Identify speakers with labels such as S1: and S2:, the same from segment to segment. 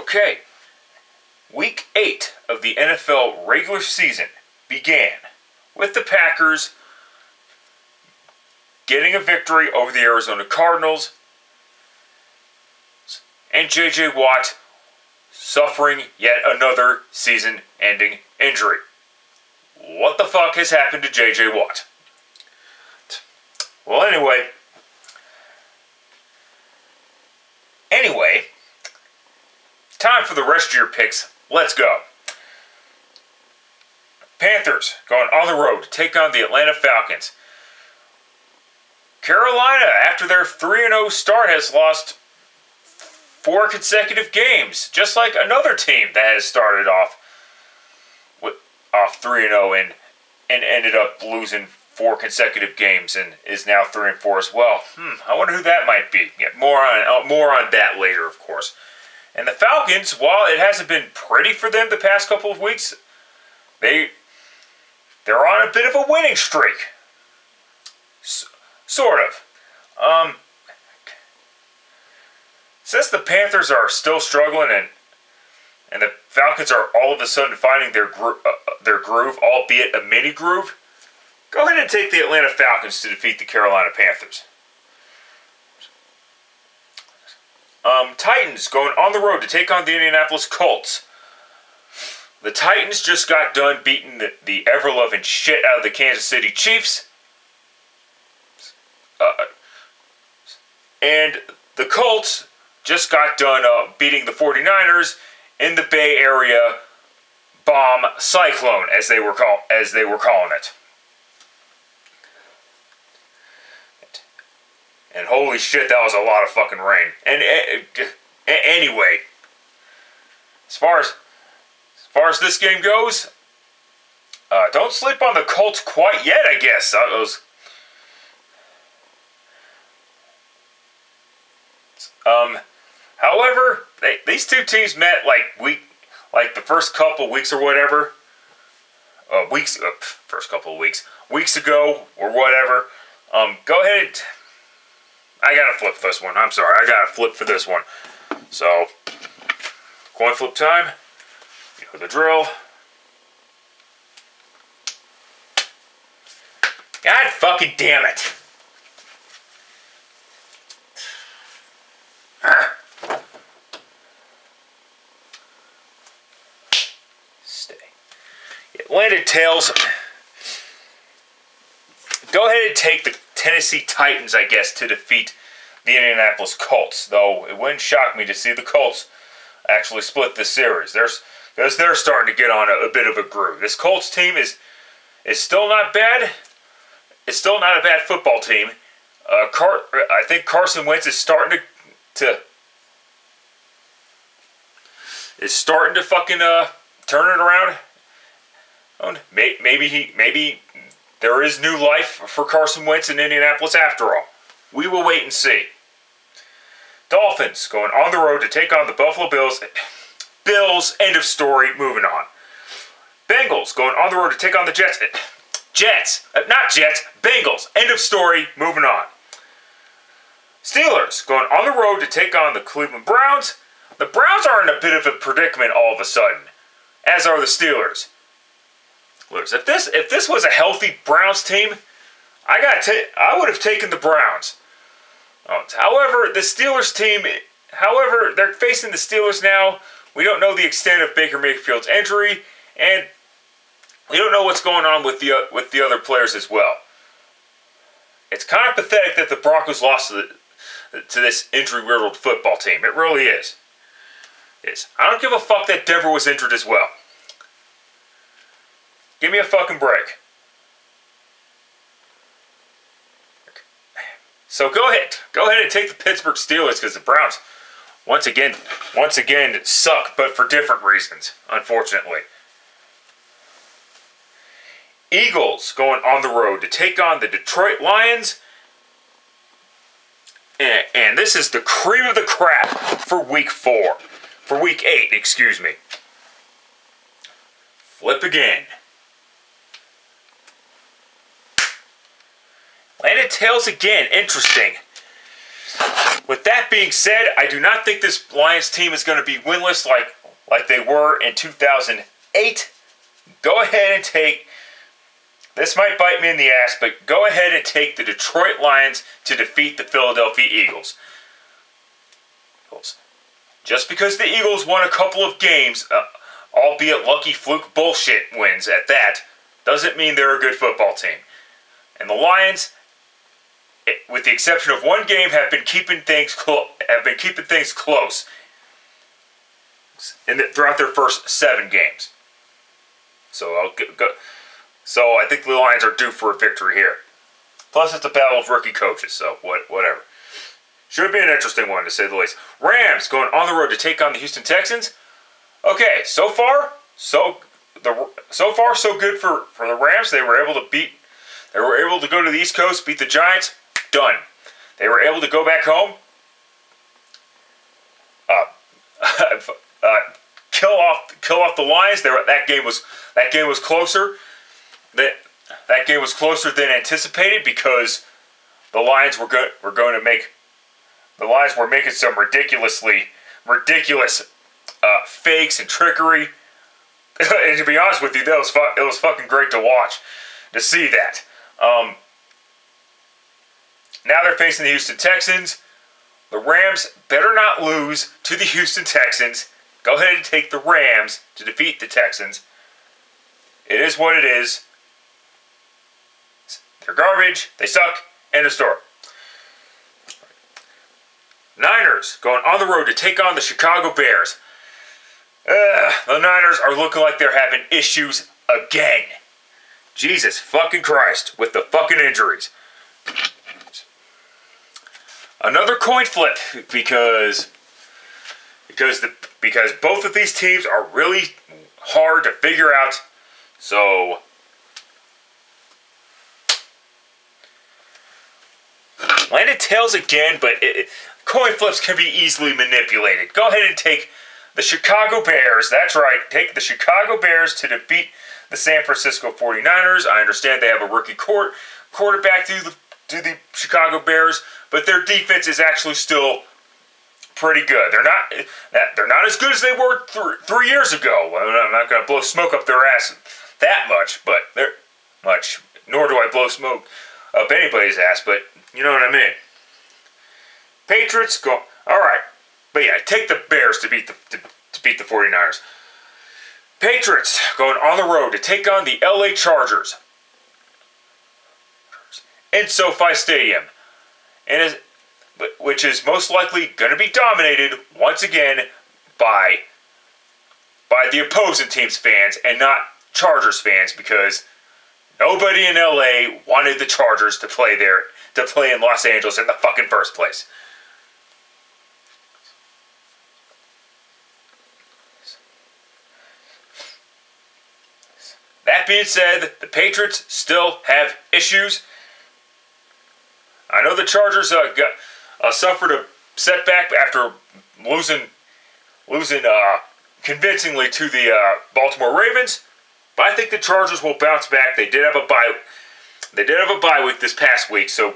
S1: Okay, Week 8 of the NFL regular season began with the Packers getting a victory over the Arizona Cardinals and J.J. Watt suffering yet another season-ending injury. What the fuck has happened to J.J. Watt? Well, anyway, time for the rest of your picks. Let's go. Panthers going on the road to take on the Atlanta Falcons. Carolina, after their 3-0 start, has lost 4 consecutive games, just like another team that has started off 3-0 and ended up losing 4 consecutive games and is now 3-4 as well. I wonder who that might be. Yeah, more on that later, of course. And the Falcons, while it hasn't been pretty for them the past couple of weeks, they're on a bit of a winning streak. Sort of. Since the Panthers are still struggling and the Falcons are all of a sudden finding their groove, albeit a mini groove, go ahead and take the Atlanta Falcons to defeat the Carolina Panthers. Titans going on the road to take on the Indianapolis Colts. The Titans just got done beating the ever-loving shit out of the Kansas City Chiefs. And the Colts just got done beating the 49ers in the Bay Area bomb cyclone, as they were calling it. And holy shit, that was a lot of fucking rain. And anyway, as far as this game goes, don't sleep on the Colts quite yet, I guess. However, these two teams met like the first couple weeks or whatever. Weeks ago or whatever. Go ahead. I gotta flip this one. I'm sorry. I gotta flip for this one. So, coin flip time. You know the drill. God fucking damn it. Stay. Atlanta Tails. Go ahead and take the Tennessee Titans, I guess, to defeat the Indianapolis Colts. Though it wouldn't shock me to see the Colts actually split this series. Because they're starting to get on a bit of a groove. This Colts team is still not bad. It's still not a bad football team. I think Carson Wentz is starting to fucking turn it around. Maybe there is new life for Carson Wentz in Indianapolis after all. We will wait and see. Dolphins going on the road to take on the Buffalo Bills. Bills, end of story, moving on. Bengals going on the road to take on the Jets. Bengals, end of story, moving on. Steelers going on the road to take on the Cleveland Browns. The Browns are in a bit of a predicament all of a sudden, as are the Steelers. If this was a healthy Browns team, I would have taken the Browns. However, the Steelers team, they're facing the Steelers now. We don't know the extent of Baker Mayfield's injury, and we don't know what's going on with the other players as well. It's kind of pathetic that the Broncos lost to this injury-riddled football team. It really is. I don't give a fuck that Denver was injured as well. Give me a fucking break. So go ahead and take the Pittsburgh Steelers because the Browns, once again, suck, but for different reasons, unfortunately. Eagles going on the road to take on the Detroit Lions. And this is the cream of the crap for Week 8, excuse me. Flip again. Atlanta Tails again. Interesting. With that being said, I do not think this Lions team is going to be winless like they were in 2008. Go ahead and take, this might bite me in the ass, but go ahead and take the Detroit Lions to defeat the Philadelphia Eagles. Just because the Eagles won a couple of games, albeit lucky fluke bullshit wins at that, doesn't mean they're a good football team. And the Lions, with the exception of one game, have been keeping things close throughout their first 7 games. So I think the Lions are due for a victory here. Plus, it's a battle of rookie coaches, so whatever. Should be an interesting one, to say the least. Rams going on the road to take on the Houston Texans. Okay, so far so good for the Rams. They were able to go to the East Coast, beat the Giants. Done. They were able to go back home, kill off the Lions. That game was closer. That game was closer than anticipated because the Lions were making some ridiculous fakes and trickery. And to be honest with you, it was fucking great to watch, to see that. Now they're facing the Houston Texans. The Rams better not lose to the Houston Texans. Go ahead and take the Rams to defeat the Texans. It is what it is. They're garbage. They suck. End of story. Niners going on the road to take on the Chicago Bears. The Niners are looking like they're having issues again. Jesus fucking Christ with the fucking injuries. Another coin flip because both of these teams are really hard to figure out. So landed tails again, but coin flips can be easily manipulated. Go ahead and take the Chicago Bears. That's right. Take the Chicago Bears to defeat the San Francisco 49ers. I understand they have a rookie quarterback to the Chicago Bears, but their defense is actually still pretty good. They're not as good as they were 3 years ago. I'm not going to blow smoke up their ass that much, but nor do I blow smoke up anybody's ass, but you know what I mean. Patriots go, all right. But yeah, take the Bears to beat the 49ers. Patriots going on the road to take on the LA Chargers in SoFi Stadium, which is most likely going to be dominated once again by the opposing team's fans and not Chargers fans, because nobody in LA wanted the Chargers to play in Los Angeles in the fucking first place. That being said, the Patriots still have issues. I know the Chargers suffered a setback after losing convincingly to the Baltimore Ravens, but I think the Chargers will bounce back. They did have a bye week this past week, so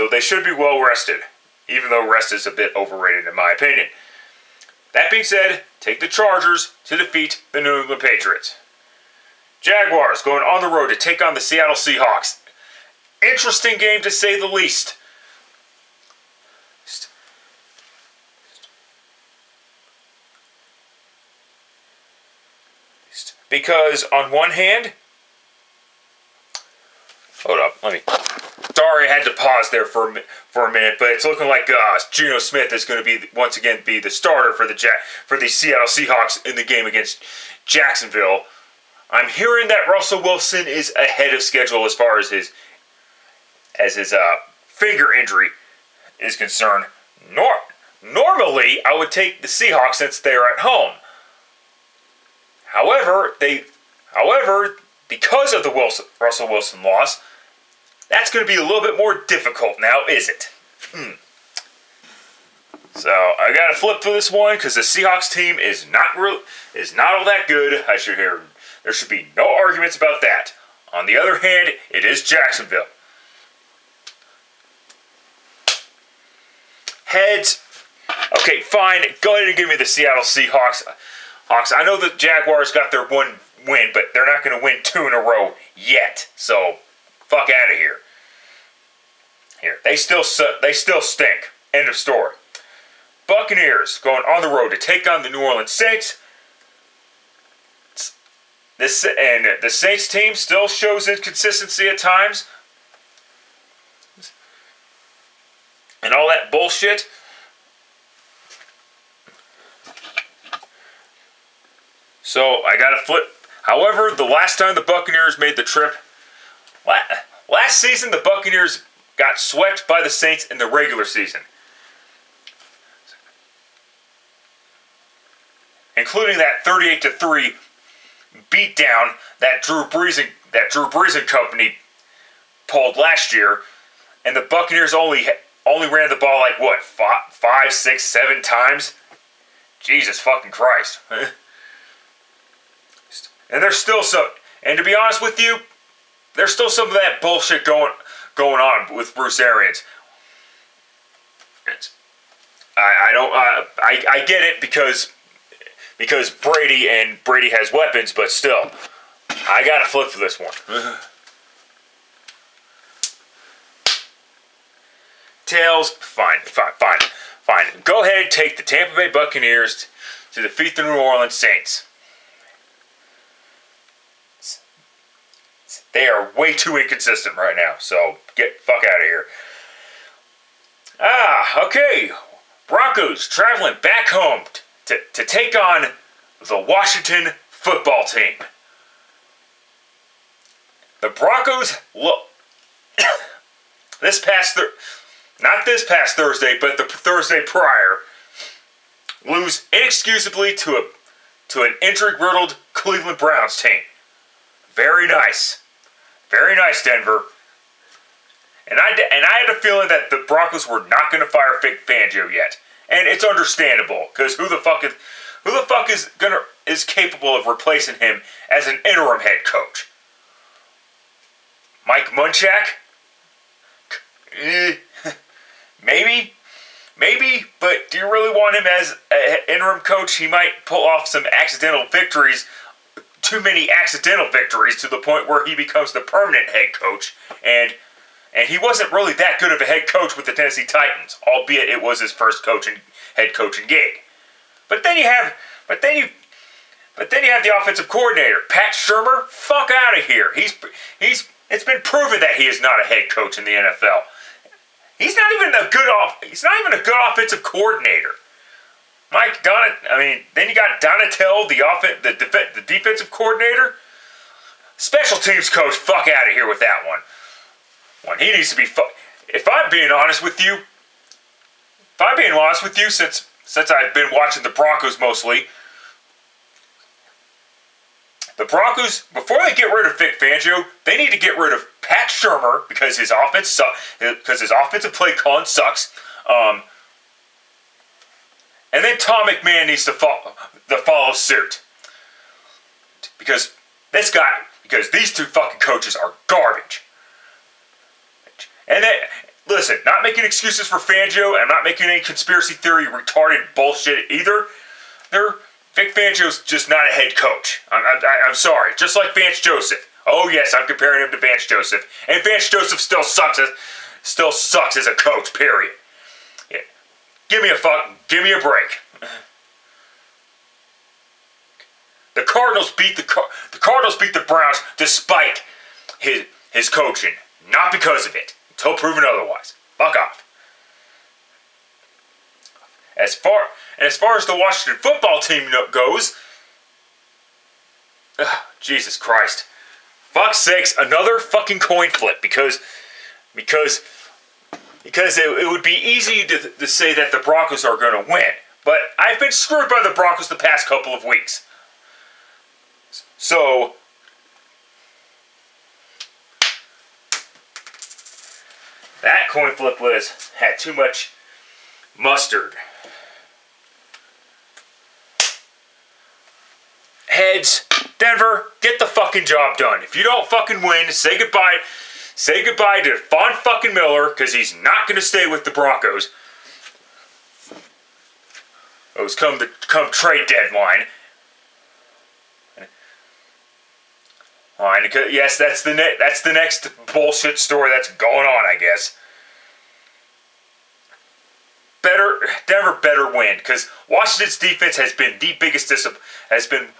S1: they should be well rested, even though rest is a bit overrated in my opinion. That being said, take the Chargers to defeat the New England Patriots. Jaguars going on the road to take on the Seattle Seahawks. Interesting game to say the least. Because on one hand, hold up, sorry, I had to pause there for a minute, but it's looking like Geno Smith is going to once again be the starter for the Seattle Seahawks in the game against Jacksonville. I'm hearing that Russell Wilson is ahead of schedule as far as his finger injury is concerned. Normally, I would take the Seahawks since they're at home. However, because of the Russell Wilson loss, that's going to be a little bit more difficult now, is it? So I got to flip for this one because the Seahawks team is not all that good. There should be no arguments about that. On the other hand, it is Jacksonville. Heads. Okay, fine. Go ahead and give me the Seattle Seahawks. I know the Jaguars got their one win, but they're not going to win 2 in a row yet. So, fuck out of here. They still stink. End of story. Buccaneers going on the road to take on the New Orleans Saints. The Saints team still shows inconsistency at times. And all that bullshit. So, I got to flip. However, the last time the Buccaneers made the trip, last season the Buccaneers got swept by the Saints in the regular season. Including that 38-3 beatdown that Drew Brees and company pulled last year, and the Buccaneers only ran the ball like what, 5, 6, 7 times? Jesus fucking Christ. And there's still some, and to be honest with you, there's still some of that bullshit going on with Bruce Arians. I get it because Brady has weapons, but still, I gotta flip for this one. Tails, fine. Go ahead and take the Tampa Bay Buccaneers to defeat the New Orleans Saints. They are way too inconsistent right now, so get fuck out of here. Okay. Broncos traveling back home to take on the Washington football team. The Broncos not this past Thursday, but the Thursday prior, lose inexcusably to an injury-riddled Cleveland Browns team. Very nice. Very nice, Denver. And I had a feeling that the Broncos were not going to fire Vic Fangio yet, and it's understandable because who the fuck is capable of replacing him as an interim head coach? Mike Munchak? Maybe, but do you really want him as an interim coach? He might pull off some accidental victories. Too many accidental victories to the point where he becomes the permanent head coach, and he wasn't really that good of a head coach with the Tennessee Titans, albeit it was his first head coaching gig. But then you have the offensive coordinator, Pat Shurmur. Fuck out of here. It's been proven that he is not a head coach in the NFL. He's not even a good offensive coordinator. Then you got Donatell, the defensive coordinator. Special teams coach, fuck out of here with that one. When he needs to be if I'm being honest with you, since I've been watching the Broncos mostly, the Broncos, before they get rid of Vic Fangio, they need to get rid of Pat Shurmur because his offensive play calling sucks. And then Tom McMahon needs to follow suit. Because these two fucking coaches are garbage. And then, listen, not making excuses for Fangio, and I'm not making any conspiracy theory retarded bullshit either. Vic Fangio's just not a head coach. I'm sorry. Just like Vance Joseph. Oh yes, I'm comparing him to Vance Joseph. And Vance Joseph still sucks as a coach, period. Yeah. Give me a break. The Cardinals beat the Browns despite his coaching, not because of it, until proven otherwise. Fuck off. As far as the Washington football team goes, Jesus Christ, fuck's sakes, another fucking coin flip because it would be easy to say that the Broncos are going to win. But I've been screwed by the Broncos the past couple of weeks. So, that coin flip had too much mustard. Heads, Denver, get the fucking job done. If you don't fucking win, say goodbye. Say goodbye to Von fucking Miller, because he's not going to stay with the Broncos. come trade deadline. Yes, that's the next bullshit story that's going on, I guess. Denver better win, because Washington's defense has been the biggest has been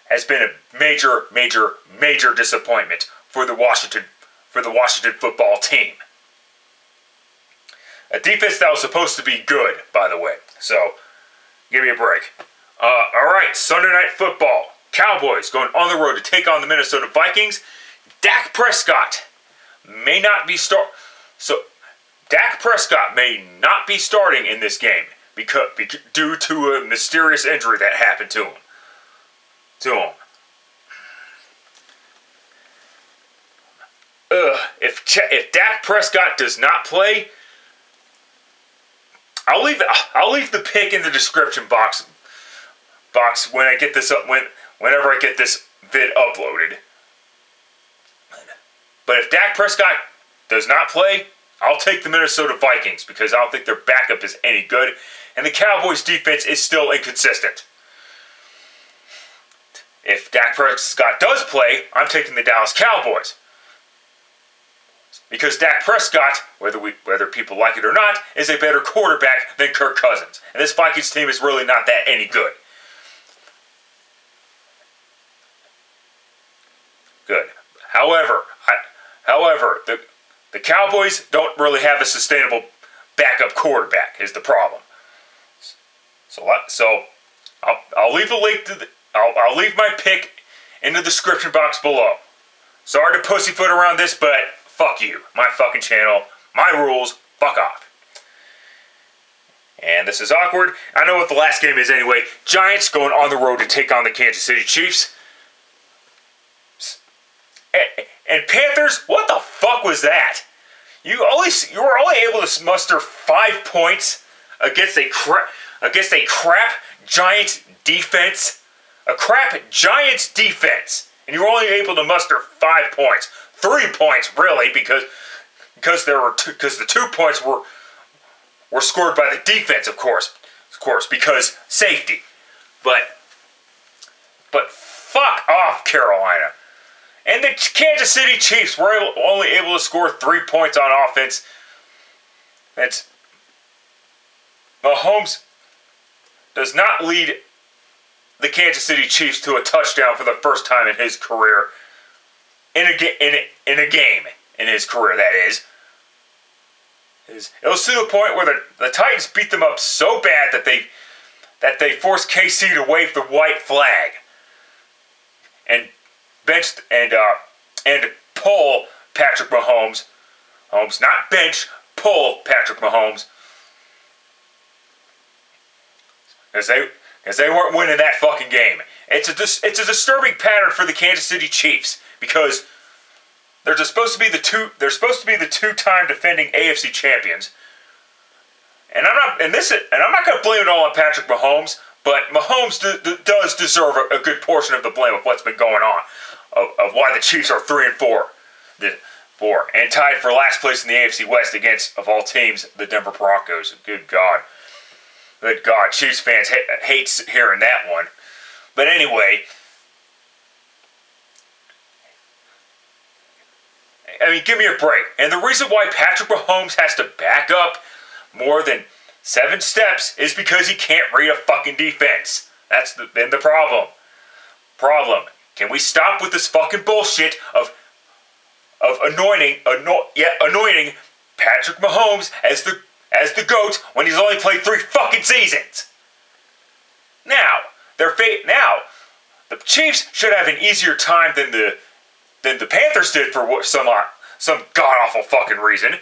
S1: a major disappointment for the Washington football team. A defense that was supposed to be good, by the way. So, give me a break. All right, Sunday Night Football. Cowboys going on the road to take on the Minnesota Vikings. Dak Prescott may not be Dak Prescott may not be starting in this game due to a mysterious injury that happened to him. If Dak Prescott does not play, I'll leave the pick in the description box when I get this up whenever I get this vid uploaded. But if Dak Prescott does not play, I'll take the Minnesota Vikings because I don't think their backup is any good, and the Cowboys' defense is still inconsistent. If Dak Prescott does play, I'm taking the Dallas Cowboys. Because Dak Prescott, whether people like it or not, is a better quarterback than Kirk Cousins. And this Vikings team is really not that any good. Good. However, the Cowboys don't really have a sustainable backup quarterback is the problem. So I'll leave a link to I'll leave my pick in the description box below. Sorry to pussyfoot around this, but fuck you. My fucking channel, my rules, fuck off. And this is awkward. I know what the last game is anyway. Giants going on the road to take on the Kansas City Chiefs. And Panthers, what the fuck was that? You were only able to muster 5 points against a crap Giants defense. A crap Giants defense. And you were only able to muster 5 points. 3 points, really, because the 2 points were scored by the defense, of course, because safety. But fuck off, Carolina. And the Kansas City Chiefs were only able to score 3 points on offense. Mahomes does not lead the Kansas City Chiefs to a touchdown for the first time in his career. In a game in his career, that is. It was to the point where the Titans beat them up so bad that they forced KC to wave the white flag and benched and pull Patrick Mahomes. Not bench, pull Patrick Mahomes. Because they weren't winning that fucking game. It's a disturbing pattern for the Kansas City Chiefs because they're supposed to be the two-time defending AFC champions. And I'm not going to blame it all on Patrick Mahomes, but Mahomes does deserve a good portion of the blame of what's been going on, of why the Chiefs are 3-4, and tied for last place in the AFC West against, of all teams, the Denver Broncos. Good God, Chiefs fans hates hearing that one. But anyway, I mean, give me a break. And the reason why Patrick Mahomes has to back up more than 7 steps is because he can't read a fucking defense. That's been the problem. Can we stop with this fucking bullshit of anointing Patrick Mahomes as the GOAT when he's only played 3 fucking seasons? Now, the Chiefs should have an easier time than the Panthers did for some god-awful fucking reason.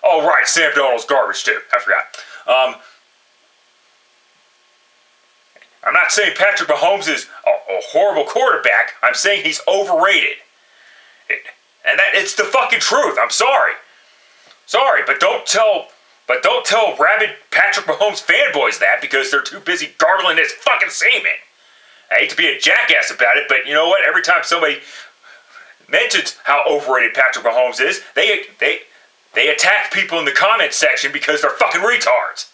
S1: Oh, right, Sam Darnold's garbage, too. I forgot. I'm not saying Patrick Mahomes is a horrible quarterback. I'm saying he's overrated. And it's the fucking truth. I'm sorry. But don't tell rabid Patrick Mahomes fanboys that because they're too busy gargling his fucking semen. I hate to be a jackass about it, but you know what? Every time somebody mentions how overrated Patrick Mahomes is, they attack people in the comments section because they're fucking retards.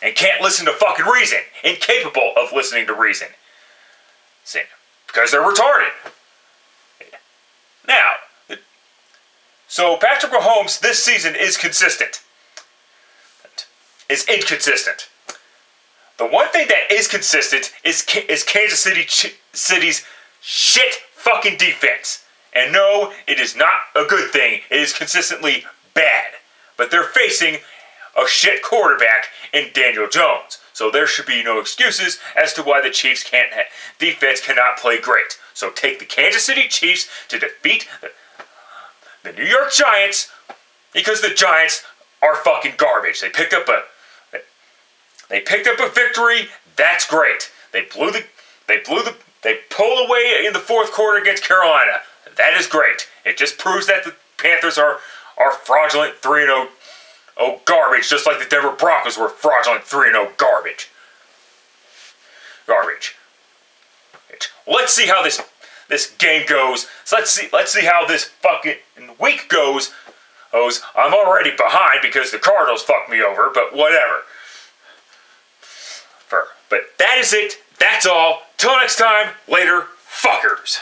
S1: and can't listen to fucking reason. Incapable of listening to reason. See, because they're retarded. Now, so Patrick Mahomes this season is consistent. Is inconsistent. The one thing that is consistent is Kansas City's shit fucking defense. And no, it is not a good thing. It is consistently bad. But they're facing a shit quarterback in Daniel Jones. So there should be no excuses as to why the Chiefs defense cannot play great. So take the Kansas City Chiefs to defeat the New York Giants, because the Giants are fucking garbage. They picked up a victory. That's great. They pulled away in the fourth quarter against Carolina. That is great. It just proves that the Panthers are fraudulent 3-0 garbage, just like the Denver Broncos were fraudulent 3-0 garbage. Let's see how this game goes. So let's see how this fucking week goes. I'm already behind because the Cardinals fucked me over, but whatever. But that is it. That's all. Till next time, later, fuckers.